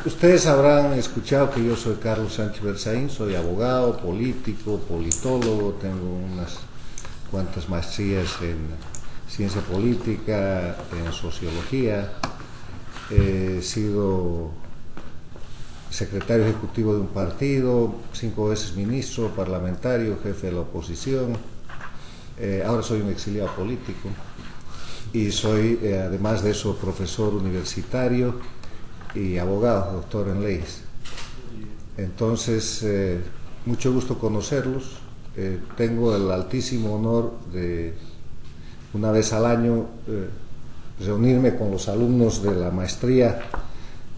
Ustedes habrán escuchado que yo soy Carlos Sánchez Berzaín, soy abogado, político, politólogo, tengo unas cuantas maestrías en ciencia política, en sociología, he sido secretario ejecutivo de un partido, 5 veces ministro, parlamentario, jefe de la oposición, ahora soy un exiliado político y soy, además de eso, profesor universitario y abogado, doctor en leyes. Entonces, mucho gusto conocerlos. Tengo el altísimo honor de, una vez al año, reunirme con los alumnos de la maestría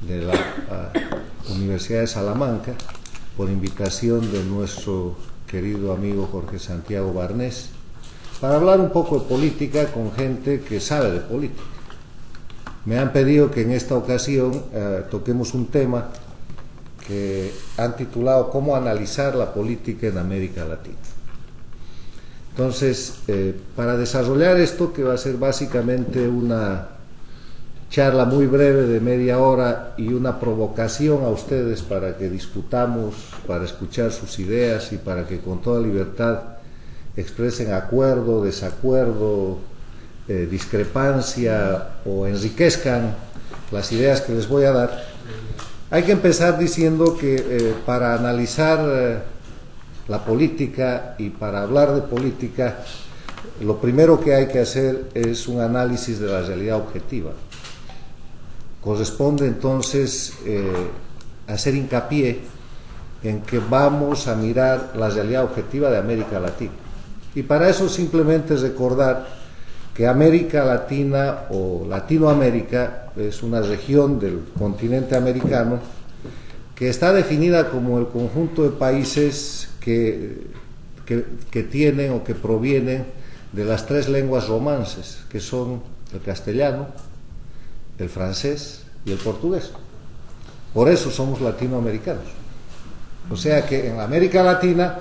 de la Universidad de Salamanca, por invitación de nuestro querido amigo Jorge Santiago Barnés, para hablar un poco de política con gente que sabe de política. Me han pedido que en esta ocasión toquemos un tema que han titulado ¿Cómo analizar la política en América Latina? Entonces, para desarrollar esto, que va a ser básicamente una charla muy breve de media hora y una provocación a ustedes para que discutamos, para escuchar sus ideas y para que con toda libertad expresen acuerdo, desacuerdo, discrepancia o enriquezcan las ideas que les voy a dar. Hay que empezar diciendo que para analizar la política y para hablar de política, lo primero que hay que hacer es un análisis de la realidad objetiva. Corresponde entonces hacer hincapié en que vamos a mirar la realidad objetiva de América Latina. Y para eso simplemente recordar que América Latina o Latinoamérica es una región del continente americano que está definida como el conjunto de países que tienen o que provienen de las 3 lenguas romances, que son el castellano, el francés y el portugués. Por eso somos latinoamericanos. O sea que en la América Latina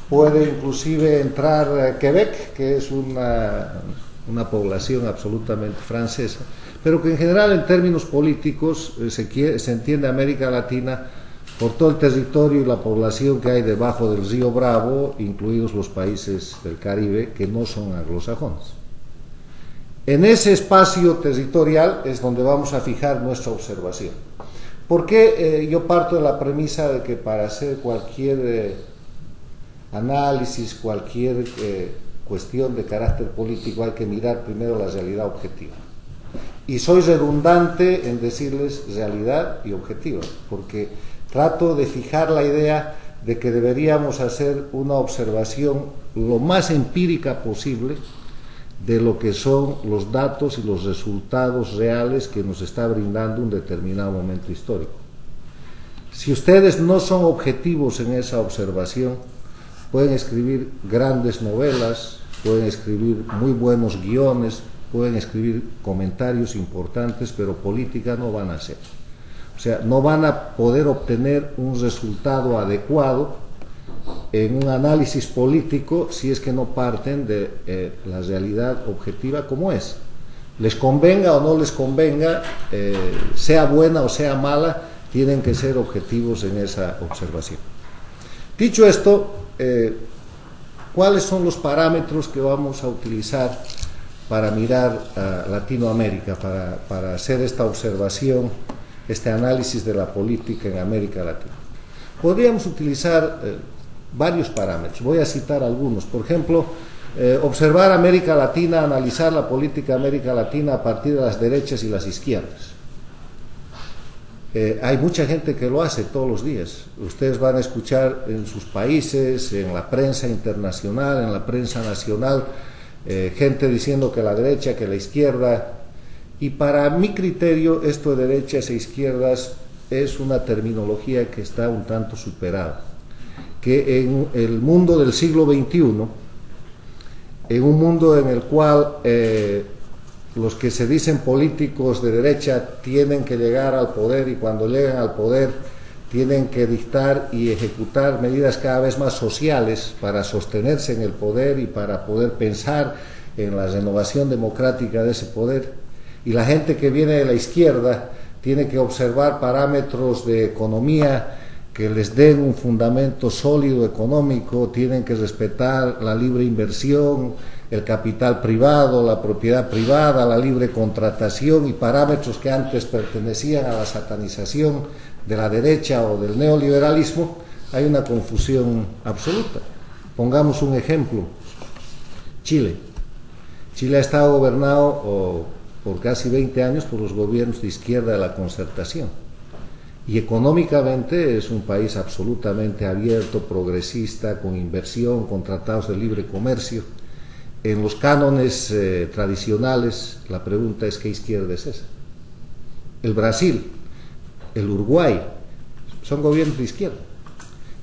puede inclusive entrar Quebec, que es una población absolutamente francesa, pero que en general en términos políticos se entiende América Latina por todo el territorio y la población que hay debajo del río Bravo, incluidos los países del Caribe que no son anglosajones. En ese espacio territorial es donde vamos a fijar nuestra observación. ¿Por qué yo parto de la premisa de que para hacer cualquier análisis, cualquier cuestión de carácter político hay que mirar primero la realidad objetiva? Y soy redundante en decirles realidad y objetiva, porque trato de fijar la idea de que deberíamos hacer una observación lo más empírica posible de lo que son los datos y los resultados reales que nos está brindando un determinado momento histórico. Si ustedes no son objetivos en esa observación, pueden escribir grandes novelas, pueden escribir muy buenos guiones, pueden escribir comentarios importantes, pero política no van a hacer. O sea, no van a poder obtener un resultado adecuado en un análisis político si es que no parten de la realidad objetiva como es. Les convenga o no les convenga, sea buena o sea mala, tienen que ser objetivos en esa observación. Dicho esto, ¿cuáles son los parámetros que vamos a utilizar para mirar a Latinoamérica, para hacer esta observación, este análisis de la política en América Latina? Podríamos utilizar varios parámetros, voy a citar algunos. Por ejemplo, observar América Latina, analizar la política de América Latina a partir de las derechas y las izquierdas. Hay mucha gente que lo hace todos los días. Ustedes van a escuchar en sus países, en la prensa internacional, en la prensa nacional, gente diciendo que la derecha, que la izquierda. Y para mi criterio, esto de derechas e izquierdas es una terminología que está un tanto superada. Que en el mundo del siglo XXI, en un mundo en el cual los que se dicen políticos de derecha tienen que llegar al poder y cuando llegan al poder tienen que dictar y ejecutar medidas cada vez más sociales para sostenerse en el poder y para poder pensar en la renovación democrática de ese poder, y la gente que viene de la izquierda tiene que observar parámetros de economía que les den un fundamento sólido económico, tienen que respetar la libre inversión, el capital privado, la propiedad privada, la libre contratación y parámetros que antes pertenecían a la satanización de la derecha o del neoliberalismo. Hay una confusión absoluta. Pongamos un ejemplo. Chile. Chile ha estado gobernado por casi 20 años por los gobiernos de izquierda de la Concertación. Y económicamente es un país absolutamente abierto, progresista, con inversión, con tratados de libre comercio. En los cánones tradicionales, la pregunta es: ¿qué izquierda es esa? El Brasil, el Uruguay, son gobiernos de izquierda.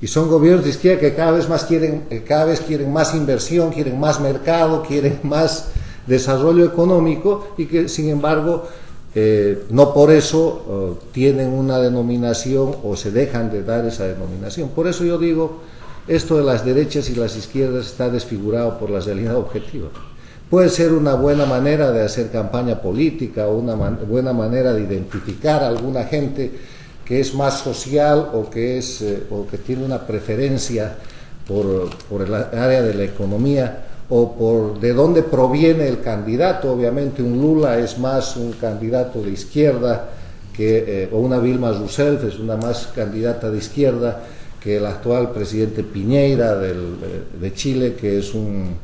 Y son gobiernos de izquierda que cada vez quieren más inversión, quieren más mercado, quieren más desarrollo económico, y que, sin embargo, no por eso tienen una denominación o se dejan de dar esa denominación. Por eso yo digo, esto de las derechas y las izquierdas está desfigurado por la realidad objetiva. Puede ser una buena manera de hacer campaña política o una buena manera de identificar a alguna gente que es más social o que tiene una preferencia por el área de la economía, o por de dónde proviene el candidato. Obviamente un Lula es más un candidato de izquierda o una Dilma Rousseff es una más candidata de izquierda que el actual presidente Piñera de Chile, que es un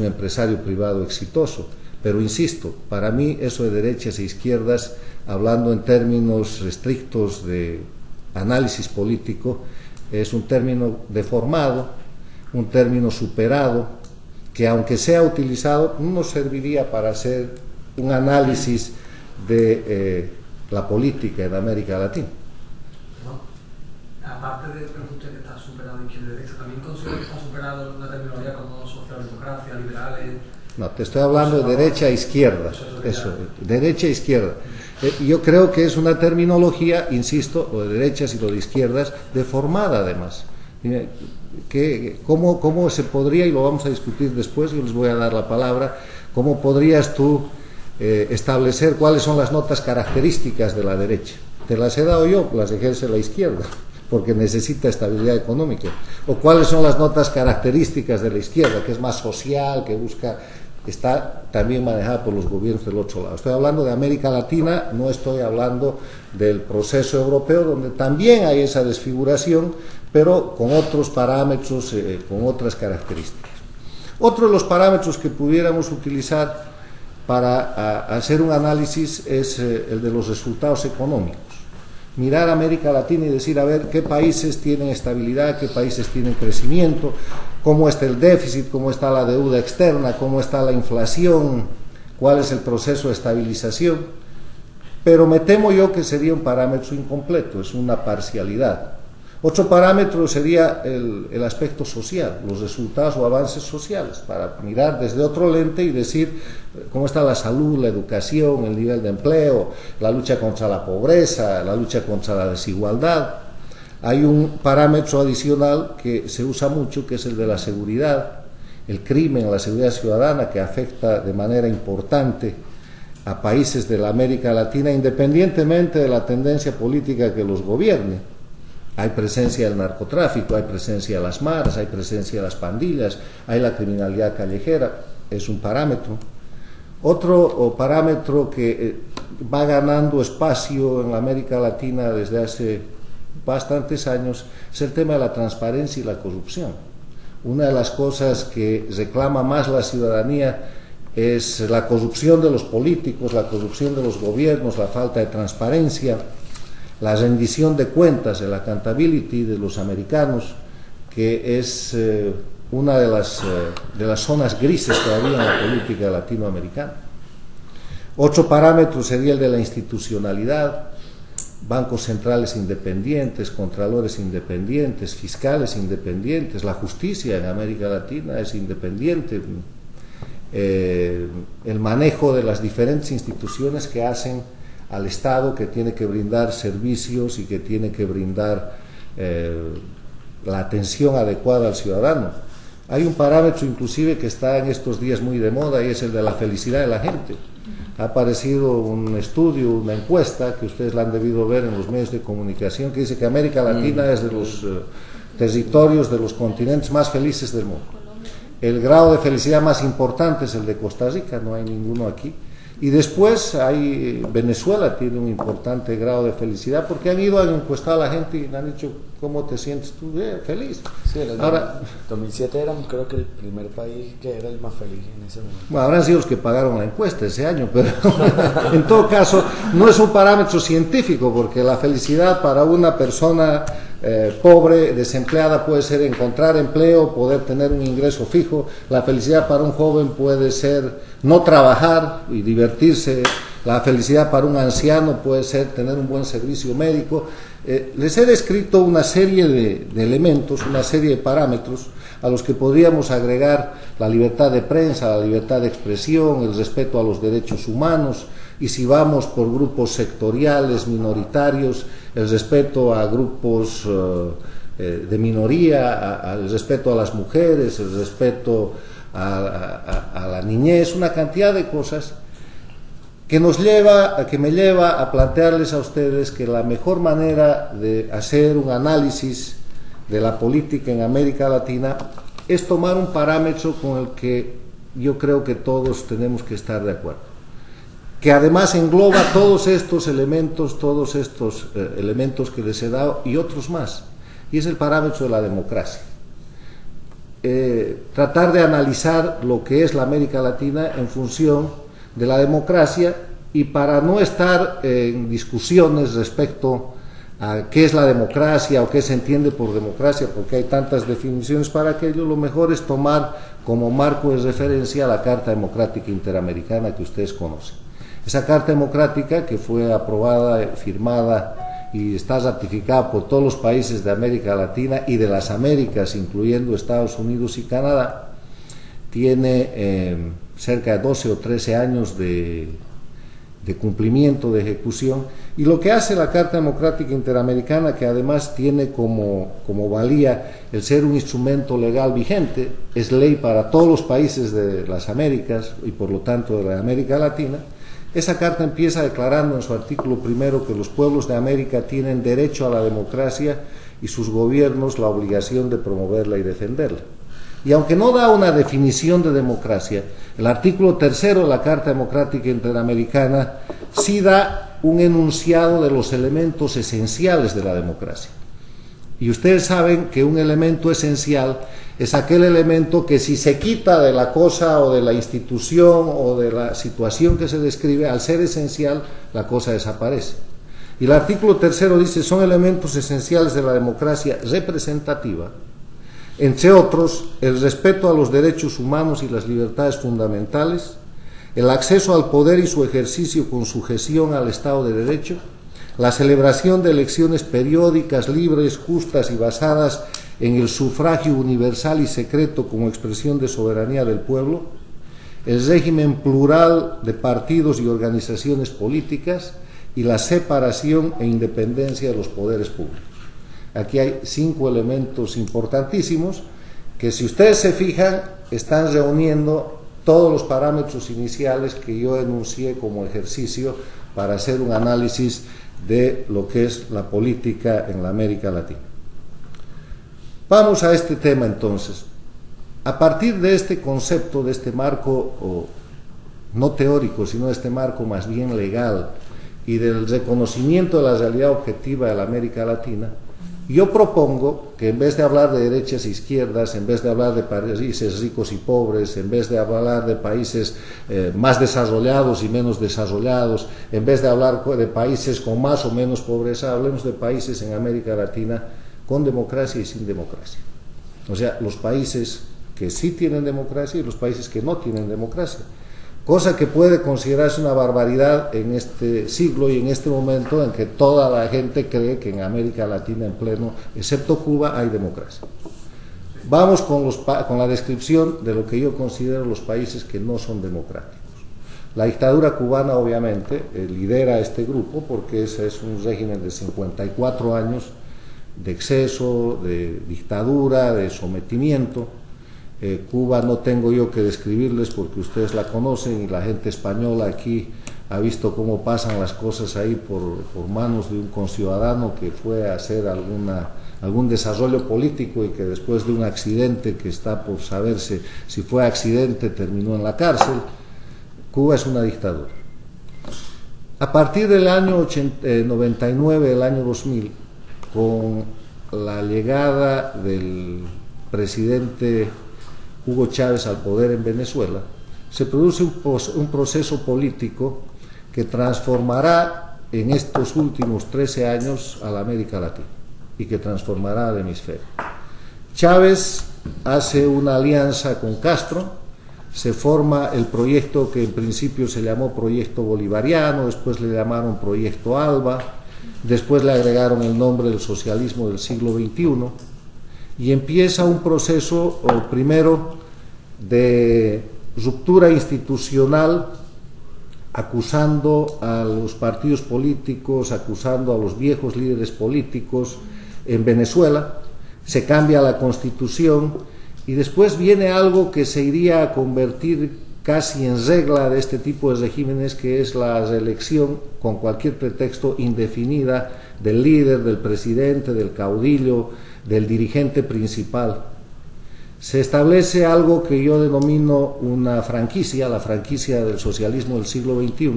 empresario privado exitoso. Pero insisto, para mí eso de derechas e izquierdas, hablando en términos estrictos de análisis político, es un término deformado, un término superado, que aunque sea utilizado no serviría para hacer un análisis de la política en América Latina. Bueno, aparte de que usted que está superado izquierda y derecha, ¿también considera que está superado una terminología como socialdemocracia, liberales? No, te estoy hablando de derecha e izquierda, eso, derecha e izquierda. Yo creo que es una terminología, insisto, lo de derechas y lo de izquierdas, deformada además. ¿Cómo se podría, y lo vamos a discutir después, yo les voy a dar la palabra, cómo podrías tú establecer cuáles son las notas características de la derecha? Te las he dado yo, las ejerce la izquierda, porque necesita estabilidad económica. O cuáles son las notas características de la izquierda, que es más social, que está también manejada por los gobiernos del otro lado. Estoy hablando de América Latina, no estoy hablando del proceso europeo, donde también hay esa desfiguración, pero con otros parámetros, con otras características. Otro de los parámetros que pudiéramos utilizar para hacer un análisis es el de los resultados económicos. Mirar a América Latina y decir, a ver, qué países tienen estabilidad, qué países tienen crecimiento, cómo está el déficit, cómo está la deuda externa, cómo está la inflación, cuál es el proceso de estabilización. Pero me temo yo que sería un parámetro incompleto, es una parcialidad. Otro parámetro sería el aspecto social, los resultados o avances sociales, para mirar desde otro lente y decir cómo está la salud, la educación, el nivel de empleo, la lucha contra la pobreza, la lucha contra la desigualdad. Hay un parámetro adicional que se usa mucho, que es el de la seguridad, el crimen, la seguridad ciudadana, que afecta de manera importante a países de la América Latina, independientemente de la tendencia política que los gobierne. Hay presencia del narcotráfico, hay presencia de las maras, hay presencia de las pandillas, hay la criminalidad callejera, es un parámetro. Otro parámetro que va ganando espacio en la América Latina desde hace bastantes años es el tema de la transparencia y la corrupción. Una de las cosas que reclama más la ciudadanía es la corrupción de los políticos, la corrupción de los gobiernos, la falta de transparencia, la rendición de cuentas, el accountability de los americanos, que es una de las zonas grises todavía en la política latinoamericana. Otro parámetro sería el de la institucionalidad, bancos centrales independientes, contralores independientes, fiscales independientes, la justicia en América Latina es independiente, el manejo de las diferentes instituciones que hacen al Estado, que tiene que brindar servicios y que tiene que brindar la atención adecuada al ciudadano. Hay un parámetro inclusive que está en estos días muy de moda y es el de la felicidad de la gente. ha aparecido un estudio, una encuesta, que ustedes la han debido ver en los medios de comunicación, que dice que América Latina es de los territorios, de los continentes más felices del mundo. El grado de felicidad más importante es el de Costa Rica, no hay ninguno aquí. Y después Venezuela tiene un importante grado de felicidad, porque han encuestado a la gente y le han dicho, ¿cómo te sientes tú? Feliz. Sí, ahora, 2007 era, creo que el primer país que era el más feliz en ese momento. Bueno, habrán sido los que pagaron la encuesta ese año, pero en todo caso no es un parámetro científico, porque la felicidad para una persona pobre, desempleada, puede ser encontrar empleo, poder tener un ingreso fijo. La felicidad para un joven puede ser no trabajar y divertirse. La felicidad para un anciano puede ser tener un buen servicio médico. Les he descrito una serie de elementos, una serie de parámetros a los que podríamos agregar la libertad de prensa, la libertad de expresión, el respeto a los derechos humanos, y si vamos por grupos sectoriales, minoritarios, el respeto a grupos de minoría, el respeto a las mujeres, el respeto a la niñez, una cantidad de cosas que me lleva a plantearles a ustedes que la mejor manera de hacer un análisis de la política en América Latina es tomar un parámetro con el que yo creo que todos tenemos que estar de acuerdo, que además engloba todos estos elementos que les he dado y otros más, y es el parámetro de la democracia. Tratar de analizar lo que es la América Latina en función de la democracia, y para no estar en discusiones respecto a qué es la democracia o qué se entiende por democracia, porque hay tantas definiciones para aquello, lo mejor es tomar como marco de referencia la Carta Democrática Interamericana que ustedes conocen. Esa Carta Democrática, que fue aprobada, firmada y está ratificada por todos los países de América Latina y de las Américas, incluyendo Estados Unidos y Canadá, tiene cerca de 12 o 13 años de cumplimiento, de ejecución, y lo que hace la Carta Democrática Interamericana, que además tiene como valía el ser un instrumento legal vigente, es ley para todos los países de las Américas y por lo tanto de la América Latina. Esa carta empieza declarando en su artículo primero que los pueblos de América tienen derecho a la democracia y sus gobiernos la obligación de promoverla y defenderla. Y aunque no da una definición de democracia, el artículo tercero de la Carta Democrática Interamericana sí da un enunciado de los elementos esenciales de la democracia. Y ustedes saben que un elemento esencial es aquel elemento que, si se quita de la cosa o de la institución o de la situación que se describe, al ser esencial, la cosa desaparece. Y el artículo tercero dice: son elementos esenciales de la democracia representativa, entre otros, el respeto a los derechos humanos y las libertades fundamentales, el acceso al poder y su ejercicio con sujeción al Estado de Derecho, la celebración de elecciones periódicas, libres, justas y basadas en el sufragio universal y secreto como expresión de soberanía del pueblo, el régimen plural de partidos y organizaciones políticas y la separación e independencia de los poderes públicos. Aquí hay 5 elementos importantísimos que, si ustedes se fijan, están reuniendo todos los parámetros iniciales que yo enuncié como ejercicio para hacer un análisis de lo que es la política en la América Latina. Vamos a este tema entonces. A partir de este concepto, de este marco, no teórico, sino de este marco más bien legal, y del reconocimiento de la realidad objetiva de la América Latina, yo propongo que, en vez de hablar de derechas e izquierdas, en vez de hablar de países ricos y pobres, en vez de hablar de países más desarrollados y menos desarrollados, en vez de hablar de países con más o menos pobreza, hablemos de países en América Latina con democracia y sin democracia. O sea, los países que sí tienen democracia y los países que no tienen democracia. Cosa que puede considerarse una barbaridad en este siglo y en este momento en que toda la gente cree que en América Latina en pleno, excepto Cuba, hay democracia. Vamos con la descripción de lo que yo considero los países que no son democráticos. La dictadura cubana, obviamente, lidera este grupo, porque ese es un régimen de 54 años de exceso, de dictadura, de sometimiento. Cuba no tengo yo que describirles porque ustedes la conocen y la gente española aquí ha visto cómo pasan las cosas ahí por manos de un conciudadano que fue a hacer algún desarrollo político y que después de un accidente que está por saberse si fue accidente terminó en la cárcel. Cuba es una dictadura. A partir del año 99, el año 2000, con la llegada del presidente Hugo Chávez al poder en Venezuela, se produce un proceso político que transformará en estos últimos 13 años a la América Latina y que transformará al hemisferio. Chávez hace una alianza con Castro, se forma el proyecto que en principio se llamó Proyecto Bolivariano, después le llamaron Proyecto Alba, después le agregaron el nombre del socialismo del siglo XXI, y empieza un proceso primero de ruptura institucional, acusando a los partidos políticos, acusando a los viejos líderes políticos en Venezuela. Se cambia la constitución y después viene algo que se iría a convertir casi en regla de este tipo de regímenes, que es la reelección con cualquier pretexto indefinida del líder, del presidente, del caudillo, del dirigente principal. Se establece algo que yo denomino una franquicia, la franquicia del socialismo del siglo XXI,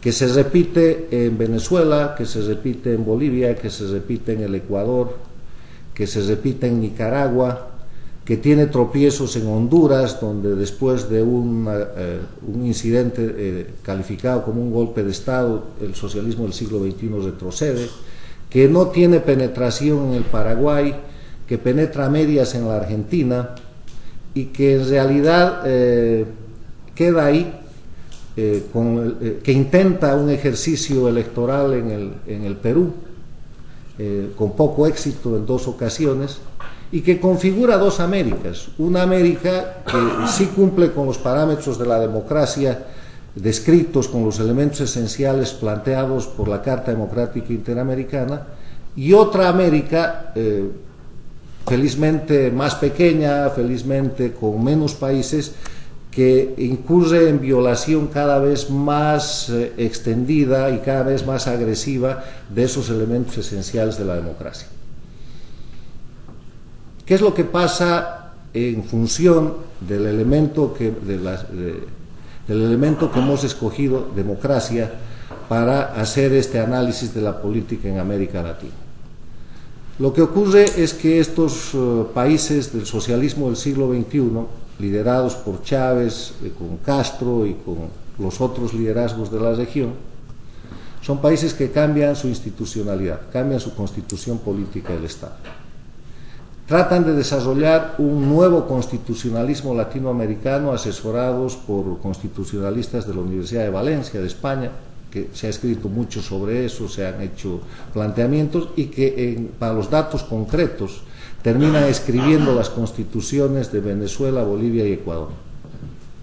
que se repite en Venezuela, que se repite en Bolivia, que se repite en el Ecuador, que se repite en Nicaragua, que tiene tropiezos en Honduras, donde después de un incidente calificado como un golpe de Estado, el socialismo del siglo XXI retrocede, que no tiene penetración en el Paraguay, que penetra a medias en la Argentina y que en realidad queda ahí, que intenta un ejercicio electoral en el Perú, con poco éxito en 2 ocasiones, y que configura 2 Américas, una América que sí cumple con los parámetros de la democracia descritos con los elementos esenciales planteados por la Carta Democrática Interamericana, y otra América felizmente más pequeña, felizmente con menos países, que incurre en violación cada vez más extendida y cada vez más agresiva de esos elementos esenciales de la democracia. ¿Qué es lo que pasa en función del elemento que hemos escogido, democracia, para hacer este análisis de la política en América Latina? Lo que ocurre es que estos países del socialismo del siglo XXI, liderados por Chávez, con Castro y con los otros liderazgos de la región, son países que cambian su institucionalidad, cambian su constitución política del Estado. Tratan de desarrollar un nuevo constitucionalismo latinoamericano asesorados por constitucionalistas de la Universidad de Valencia, de España, que se ha escrito mucho sobre eso, se han hecho planteamientos y que para los datos concretos terminan escribiendo las constituciones de Venezuela, Bolivia y Ecuador.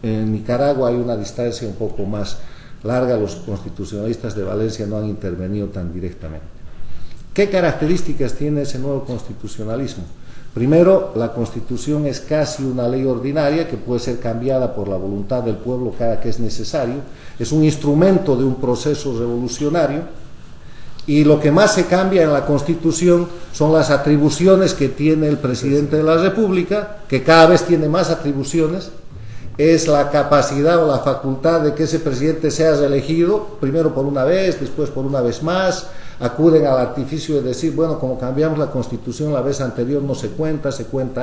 En Nicaragua hay una distancia un poco más larga, los constitucionalistas de Valencia no han intervenido tan directamente. ¿Qué características tiene ese nuevo constitucionalismo? Primero, la Constitución es casi una ley ordinaria que puede ser cambiada por la voluntad del pueblo cada que es necesario, es un instrumento de un proceso revolucionario, y lo que más se cambia en la Constitución son las atribuciones que tiene el presidente de la República, que cada vez tiene más atribuciones, es la capacidad o la facultad de que ese presidente sea reelegido, primero por una vez, después por una vez más. Acuden al artificio de decir, bueno, como cambiamos la Constitución la vez anterior no se cuenta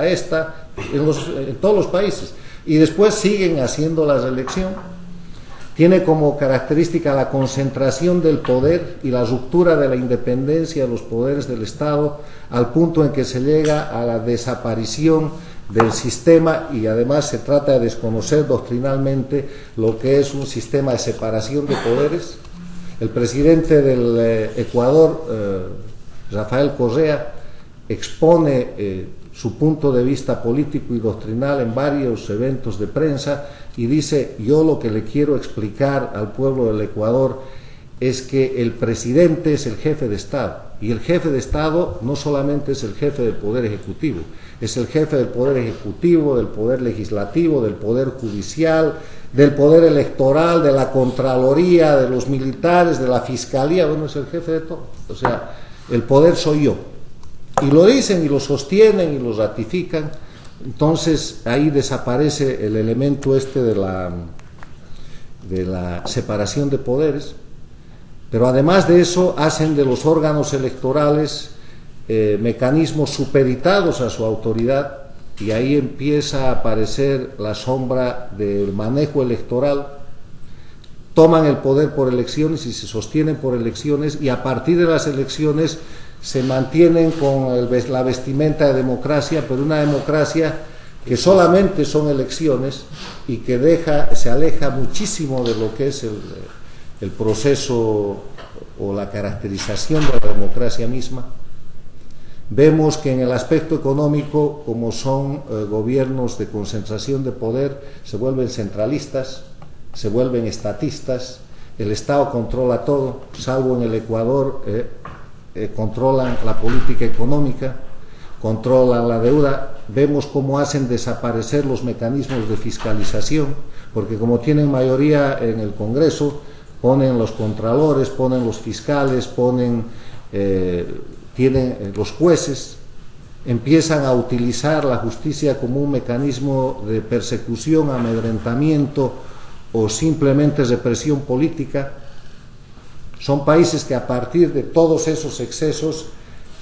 esta, en todos los países, y después siguen haciendo la reelección. Tiene como característica la concentración del poder y la ruptura de la independencia de los poderes del Estado, al punto en que se llega a la desaparición del sistema, y además se trata de desconocer doctrinalmente lo que es un sistema de separación de poderes. El presidente del Ecuador, Rafael Correa, expone su punto de vista político y doctrinal en varios eventos de prensa y dice: yo lo que le quiero explicar al pueblo del Ecuador es que el presidente es el jefe de Estado, y el jefe de Estado no solamente es el jefe del Poder Ejecutivo, es el jefe del Poder Ejecutivo, del Poder Legislativo, del Poder Judicial, del Poder Electoral, de la Contraloría, de los militares, de la Fiscalía, bueno, es el jefe de todo. O sea, el poder soy yo. Y lo dicen y lo sostienen y lo ratifican. Entonces ahí desaparece el elemento este de la separación de poderes, pero además de eso hacen de los órganos electorales mecanismos supeditados a su autoridad, y ahí empieza a aparecer la sombra del manejo electoral. Toman el poder por elecciones y se sostienen por elecciones, y a partir de las elecciones se mantienen con la vestimenta de democracia, pero una democracia que solamente son elecciones y que se aleja muchísimo de lo que es el proceso o la caracterización de la democracia misma. Vemos que en el aspecto económico, como son gobiernos de concentración de poder, se vuelven centralistas, se vuelven estatistas, el Estado controla todo, salvo en el Ecuador, controlan la política económica, controlan la deuda. Vemos cómo hacen desaparecer los mecanismos de fiscalización, porque como tienen mayoría en el Congreso, ponen los contralores, ponen los fiscales, tienen los jueces, empiezan a utilizar la justicia como un mecanismo de persecución, amedrentamiento o simplemente represión política. Son países que a partir de todos esos excesos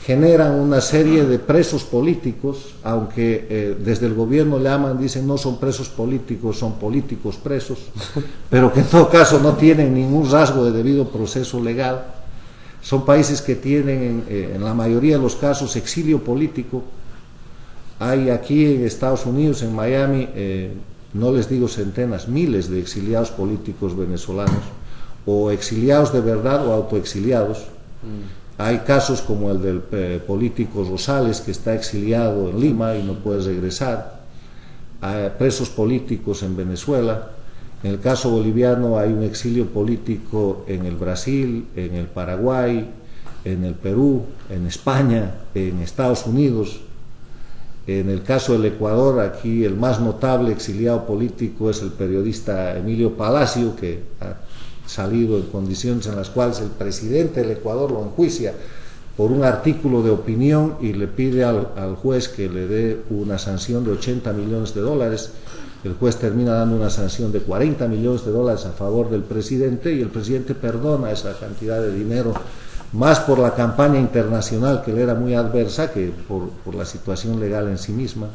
generan una serie de presos políticos, aunque desde el gobierno dicen no son presos políticos, son políticos presos, pero que en todo caso no tienen ningún rasgo de debido proceso legal. Son países que tienen en la mayoría de los casos exilio político. Hay aquí en Estados Unidos, en Miami, no les digo centenas, miles de exiliados políticos venezolanos, o exiliados de verdad o autoexiliados. Hay casos como el del político Rosales, que está exiliado en Lima y no puede regresar. Hay presos políticos en Venezuela. En el caso boliviano hay un exilio político en el Brasil, en el Paraguay, en el Perú, en España, en Estados Unidos. En el caso del Ecuador, aquí el más notable exiliado político es el periodista Emilio Palacio, que ha salido en condiciones en las cuales el presidente del Ecuador lo enjuicia por un artículo de opinión y le pide al juez que le dé una sanción de $80 millones. El juez termina dando una sanción de $40 millones a favor del presidente, y el presidente perdona esa cantidad de dinero, más por la campaña internacional que le era muy adversa que por la situación legal en sí misma.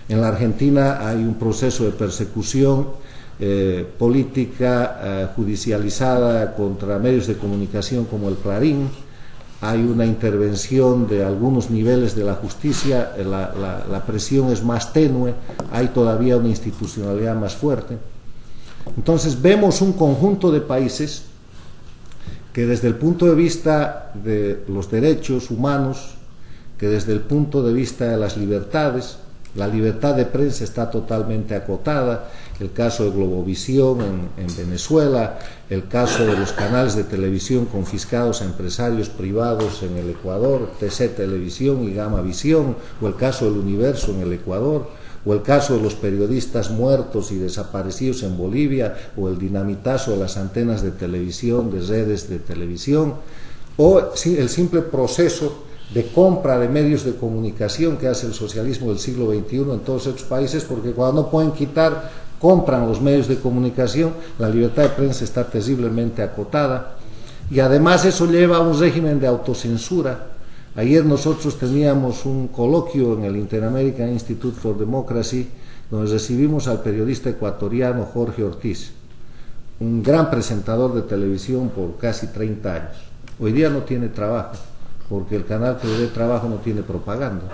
En la Argentina hay un proceso de persecución política judicializada contra medios de comunicación como el Clarín. Hay una intervención de algunos niveles de la justicia, la presión es más tenue, hay todavía una institucionalidad más fuerte. Entonces vemos un conjunto de países que desde el punto de vista de los derechos humanos, que desde el punto de vista de las libertades, la libertad de prensa está totalmente acotada. El caso de Globovisión en Venezuela, el caso de los canales de televisión confiscados a empresarios privados en el Ecuador, TC Televisión y Gama Visión, o el caso del Universo en el Ecuador, o el caso de los periodistas muertos y desaparecidos en Bolivia, o el dinamitazo de las antenas de televisión, de redes de televisión, o el simple proceso de compra de medios de comunicación que hace el socialismo del siglo XXI en todos estos países, porque cuando no pueden quitar, compran los medios de comunicación. La libertad de prensa está terriblemente acotada, y además eso lleva a un régimen de autocensura. Ayer nosotros teníamos un coloquio en el Inter-American Institute for Democracy, donde recibimos al periodista ecuatoriano Jorge Ortiz, un gran presentador de televisión por casi 30 años. Hoy día no tiene trabajo, porque el canal que le dé trabajo no tiene propaganda,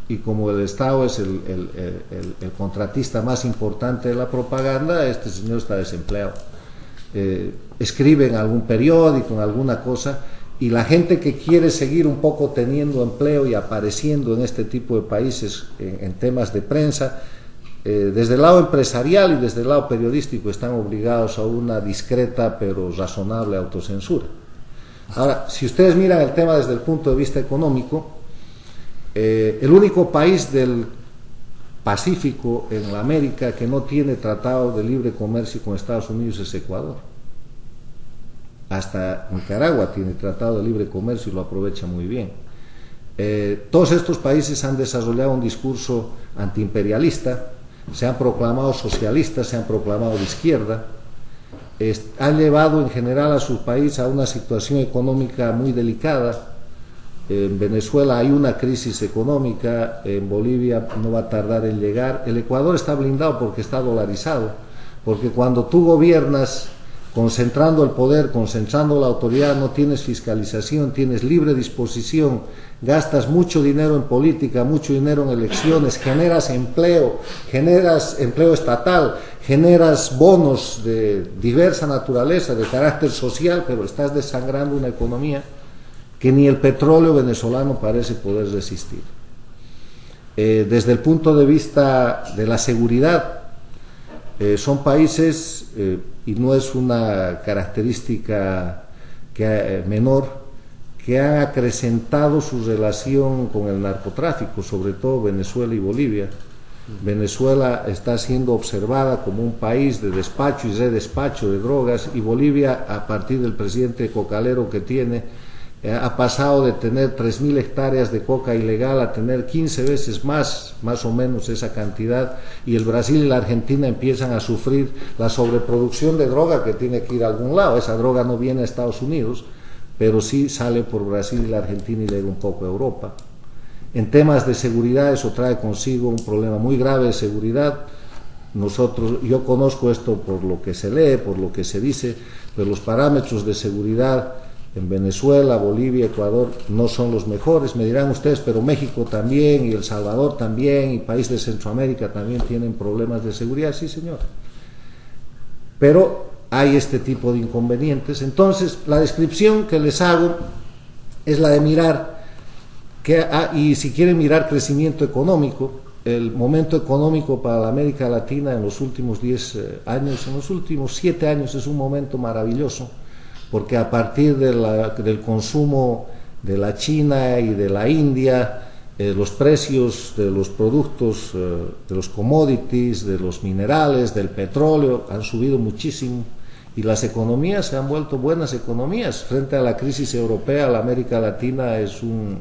y como el Estado es el contratista más importante de la propaganda, este señor está desempleado. Escribe en algún periódico, en alguna cosa, y la gente que quiere seguir un poco teniendo empleo y apareciendo en este tipo de países en temas de prensa, desde el lado empresarial y desde el lado periodístico están obligados a una discreta pero razonable autocensura. Ahora, si ustedes miran el tema desde el punto de vista económico, el único país del Pacífico en la América que no tiene tratado de libre comercio con Estados Unidos es Ecuador. Hasta Nicaragua tiene tratado de libre comercio y lo aprovecha muy bien. Todos estos países han desarrollado un discurso antiimperialista, se han proclamado socialistas, se han proclamado de izquierda, han llevado en general a su país a una situación económica muy delicada. En Venezuela hay una crisis económica, en Bolivia no va a tardar en llegar. El Ecuador está blindado porque está dolarizado, porque cuando tú gobiernas concentrando el poder, concentrando la autoridad, no tienes fiscalización, tienes libre disposición, gastas mucho dinero en política, mucho dinero en elecciones, generas empleo estatal, generas bonos de diversa naturaleza, de carácter social, pero estás desangrando una economía que ni el petróleo venezolano parece poder resistir. Desde el punto de vista de la seguridad, son países, y no es una característica menor, que han acrecentado su relación con el narcotráfico, sobre todo Venezuela y Bolivia. Venezuela está siendo observada como un país de despacho y redespacho de drogas, y Bolivia, a partir del presidente cocalero que tiene, ha pasado de tener 3.000 hectáreas de coca ilegal a tener 15 veces más o menos esa cantidad, y el Brasil y la Argentina empiezan a sufrir la sobreproducción de droga que tiene que ir a algún lado. Esa droga no viene a Estados Unidos, pero sí sale por Brasil y la Argentina y llega un poco a Europa. En temas de seguridad, eso trae consigo un problema muy grave de seguridad. Yo conozco esto por lo que se lee, por lo que se dice, pero los parámetros de seguridad en Venezuela, Bolivia, Ecuador no son los mejores. Me dirán ustedes, pero México también, y El Salvador también, y países de Centroamérica también tienen problemas de seguridad. Sí, señor. Pero hay este tipo de inconvenientes. Entonces, la descripción que les hago es la de mirar, y si quieren mirar crecimiento económico, el momento económico para la América Latina en los últimos 10 años, en los últimos 7 años, es un momento maravilloso, porque a partir del consumo de la China y de la India, los precios de los productos, de los commodities, de los minerales, del petróleo, han subido muchísimo, y las economías se han vuelto buenas economías. Frente a la crisis europea, la América Latina es un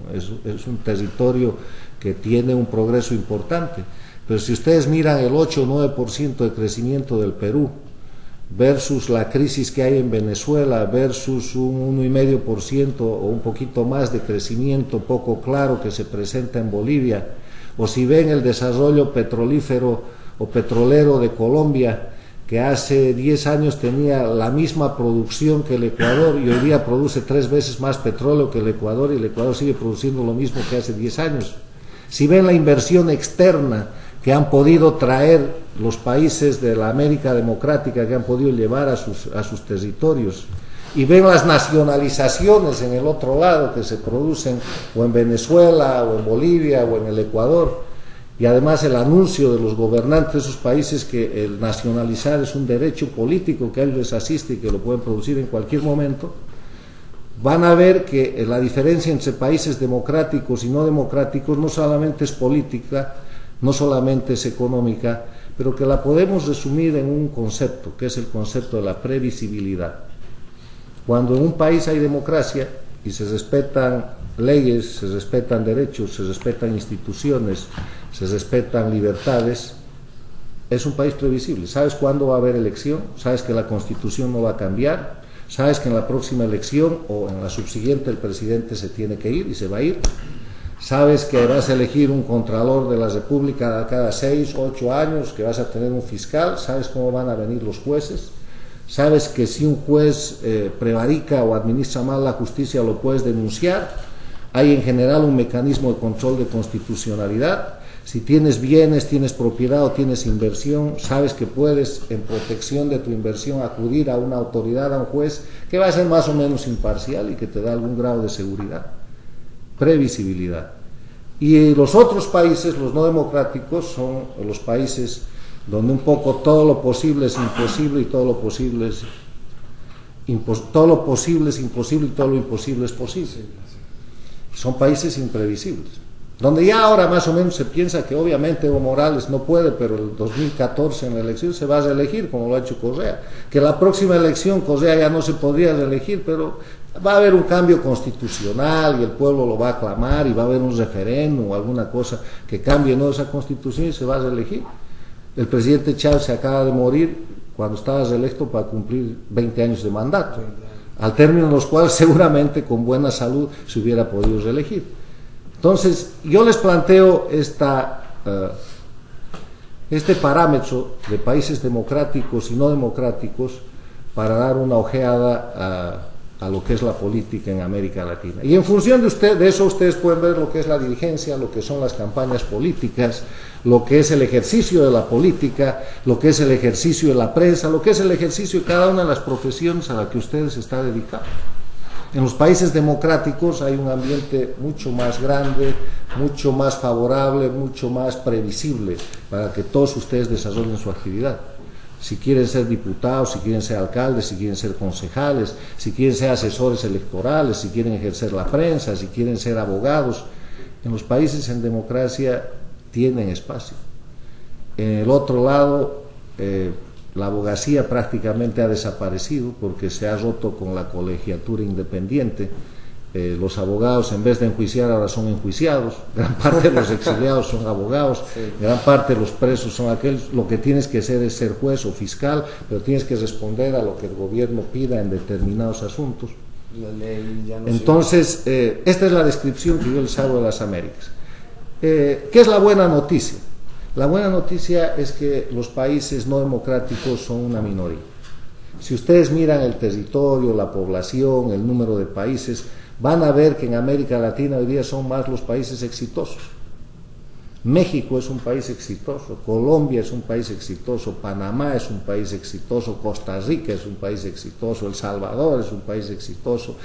territorio que tiene un progreso importante. Pero si ustedes miran el 8 o 9% de crecimiento del Perú, versus la crisis que hay en Venezuela, versus un 1,5% o un poquito más de crecimiento poco claro que se presenta en Bolivia, o si ven el desarrollo petrolífero o petrolero de Colombia, que hace 10 años tenía la misma producción que el Ecuador y hoy día produce 3 veces más petróleo que el Ecuador, y el Ecuador sigue produciendo lo mismo que hace 10 años. Si ven la inversión externa que han podido traer los países de la América Democrática, que han podido llevar a sus territorios, y ven las nacionalizaciones en el otro lado que se producen o en Venezuela o en Bolivia o en el Ecuador, y además el anuncio de los gobernantes de esos países que el nacionalizar es un derecho político que a ellos les asiste y que lo pueden producir en cualquier momento, van a ver que la diferencia entre países democráticos y no democráticos no solamente es política, no solamente es económica, pero que la podemos resumir en un concepto, que es el concepto de la previsibilidad. Cuando en un país hay democracia y se respetan leyes, se respetan derechos, se respetan instituciones, se respetan libertades, es un país previsible. Sabes cuándo va a haber elección, sabes que la Constitución no va a cambiar, sabes que en la próxima elección o en la subsiguiente el presidente se tiene que ir y se va a ir. Sabes que vas a elegir un contralor de la República cada 6 o 8 años, que vas a tener un fiscal, sabes cómo van a venir los jueces, sabes que si un juez prevarica o administra mal la justicia lo puedes denunciar. Hay en general un mecanismo de control de constitucionalidad. Si tienes bienes, tienes propiedad o tienes inversión, sabes que puedes, en protección de tu inversión, acudir a una autoridad, a un juez que va a ser más o menos imparcial y que te da algún grado de seguridad. Previsibilidad. Y los otros países, los no democráticos, son los países donde un poco todo lo posible es imposible y todo lo posible es todo lo posible es imposible y todo lo imposible es posible. Son países imprevisibles, donde ya ahora más o menos se piensa que obviamente Evo Morales no puede, pero el 2014 en la elección se va a reelegir, como lo ha hecho Correa, que la próxima elección Correa ya no se podría reelegir, pero va a haber un cambio constitucional y el pueblo lo va a aclamar y va a haber un referéndum o alguna cosa que cambie ¿no? esa constitución y se va a reelegir. El presidente Chávez se acaba de morir cuando estaba reelecto para cumplir 20 años de mandato, al término de los cuales seguramente con buena salud se hubiera podido reelegir. Entonces, yo les planteo este parámetro de países democráticos y no democráticos para dar una ojeada a lo que es la política en América Latina. Y en función de eso ustedes pueden ver lo que es la dirigencia, lo que son las campañas políticas, lo que es el ejercicio de la política, lo que es el ejercicio de la prensa, lo que es el ejercicio de cada una de las profesiones a la que ustedes están dedicados. En los países democráticos hay un ambiente mucho más grande, mucho más favorable, mucho más previsible para que todos ustedes desarrollen su actividad. Si quieren ser diputados, si quieren ser alcaldes, si quieren ser concejales, si quieren ser asesores electorales, si quieren ejercer la prensa, si quieren ser abogados, en los países en democracia tienen espacio. En el otro lado, la abogacía prácticamente ha desaparecido porque se ha roto con la colegiatura independiente. Los abogados, en vez de enjuiciar, ahora son enjuiciados. Gran parte de los exiliados son abogados, gran parte de los presos son aquellos. Lo que tienes que hacer es ser juez o fiscal, pero tienes que responder a lo que el gobierno pida en determinados asuntos. La ley ya no Entonces, esta es la descripción que yo les hago de las Américas. ¿Qué es la buena noticia? La buena noticia es que los países no democráticos son una minoría. Si ustedes miran el territorio, la población, el número de países, van a ver que en América Latina hoy día son más los países exitosos. México es un país exitoso, Colombia es un país exitoso, Panamá es un país exitoso, Costa Rica es un país exitoso, El Salvador es un país exitoso,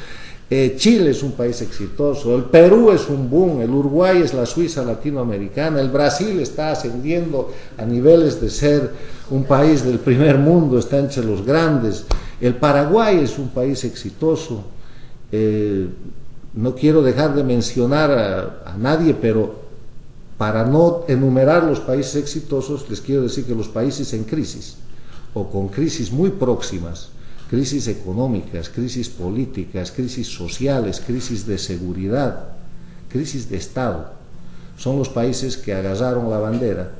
Chile es un país exitoso, el Perú es un boom, el Uruguay es la Suiza latinoamericana, el Brasil está ascendiendo a niveles de ser un país del primer mundo, está entre los grandes, el Paraguay es un país exitoso. No quiero dejar de mencionar a nadie, pero para no enumerar los países exitosos, les quiero decir que los países en crisis, o con crisis muy próximas, crisis económicas, crisis políticas, crisis sociales, crisis de seguridad, crisis de Estado, son los países que agarraron la bandera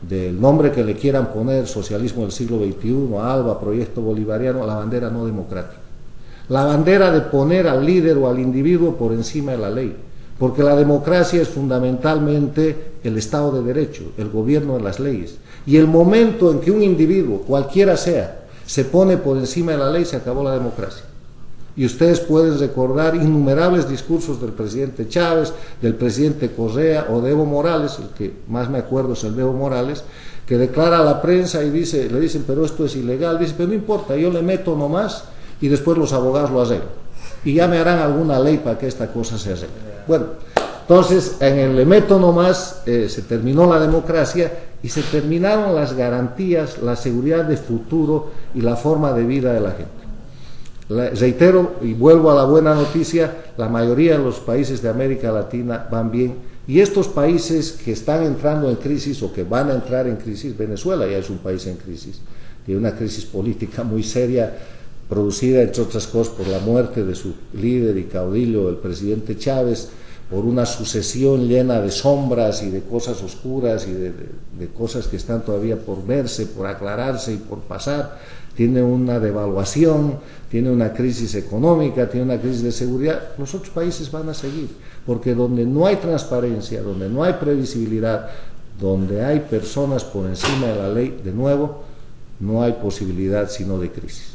del nombre que le quieran poner, socialismo del siglo XXI, ALBA, proyecto bolivariano, la bandera no democrática. La bandera de poner al líder o al individuo por encima de la ley, porque la democracia es fundamentalmente el Estado de Derecho, el gobierno de las leyes, y el momento en que un individuo, cualquiera sea, se pone por encima de la ley, se acabó la democracia. Y ustedes pueden recordar innumerables discursos del presidente Chávez, del presidente Correa o de Evo Morales, el que más me acuerdo es el de Evo Morales, que declara a la prensa y le dicen, pero esto es ilegal, dice, pero no importa, yo le meto nomás y después los abogados lo arreglan. Y ya me harán alguna ley para que esta cosa se arregle. Bueno, entonces en el le meto nomás se terminó la democracia y se terminaron las garantías, la seguridad de futuro y la forma de vida de la gente. Reitero y vuelvo a la buena noticia, la mayoría de los países de América Latina van bien, y estos países que están entrando en crisis o que van a entrar en crisis, Venezuela ya es un país en crisis, tiene una crisis política muy seria, producida entre otras cosas por la muerte de su líder y caudillo, el presidente Chávez, por una sucesión llena de sombras y de cosas oscuras y de cosas que están todavía por verse, por aclararse y por pasar. Tiene una devaluación, tiene una crisis económica, tiene una crisis de seguridad. Los otros países van a seguir, porque donde no hay transparencia, donde no hay previsibilidad, donde hay personas por encima de la ley, de nuevo, no hay posibilidad sino de crisis.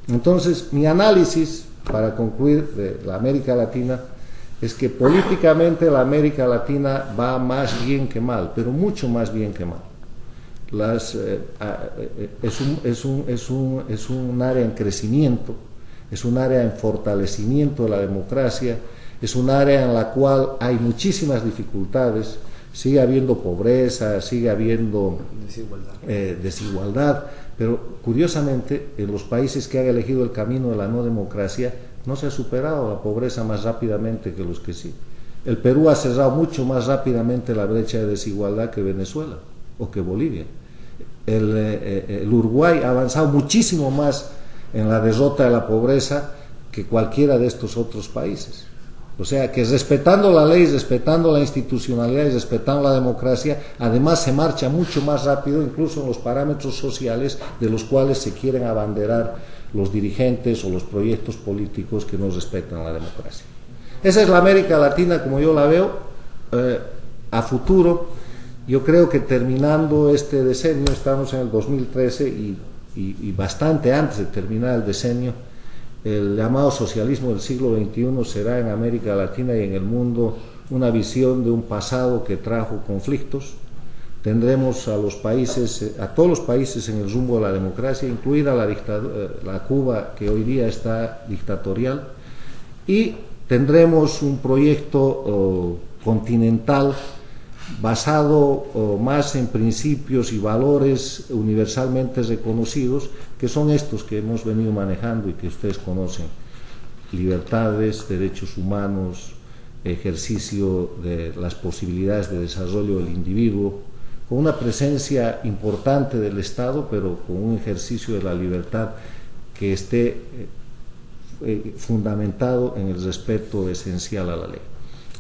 Entonces, mi análisis, para concluir, de la América Latina, es que políticamente la América Latina va más bien que mal, pero mucho más bien que mal. Es un área en crecimiento, es un área en fortalecimiento de la democracia, Es un área en la cual hay muchísimas dificultades, sigue habiendo pobreza, sigue habiendo desigualdad, pero curiosamente en los países que han elegido el camino de la no democracia no se ha superado la pobreza más rápidamente que los que sí. El Perú ha cerrado mucho más rápidamente la brecha de desigualdad que Venezuela o que Bolivia. El Uruguay ha avanzado muchísimo más en la derrota de la pobreza que cualquiera de estos otros países. O sea que respetando la ley, respetando la institucionalidad y respetando la democracia, además se marcha mucho más rápido, incluso en los parámetros sociales de los cuales se quieren abanderar los dirigentes o los proyectos políticos que no respetan la democracia. Esa es la América Latina como yo la veo a futuro. Yo creo que terminando este decenio, estamos en el 2013 y bastante antes de terminar el decenio, el llamado socialismo del siglo XXI será en América Latina y en el mundo una visión de un pasado que trajo conflictos. Tendremos a los países, a todos los países en el rumbo de la democracia, incluida la Cuba que hoy día está dictatorial, y tendremos un proyecto continental basado más en principios y valores universalmente reconocidos, que son estos que hemos venido manejando y que ustedes conocen: libertades, derechos humanos, ejercicio de las posibilidades de desarrollo del individuo, con una presencia importante del Estado, pero con un ejercicio de la libertad que esté fundamentado en el respeto esencial a la ley.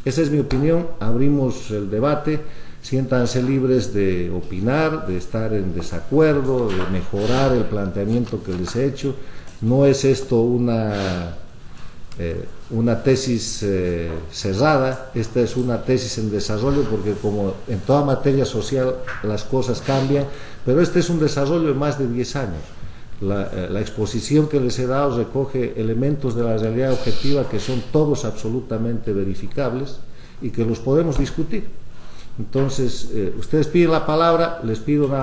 Esa es mi opinión. Abrimos el debate, siéntanse libres de opinar, de estar en desacuerdo, de mejorar el planteamiento que les he hecho. No es esto una tesis cerrada, esta es una tesis en desarrollo, porque como en toda materia social las cosas cambian, pero este es un desarrollo de más de 10 años. La exposición que les he dado recoge elementos de la realidad objetiva que son todos absolutamente verificables y que los podemos discutir. Entonces, ustedes piden la palabra, les pido nada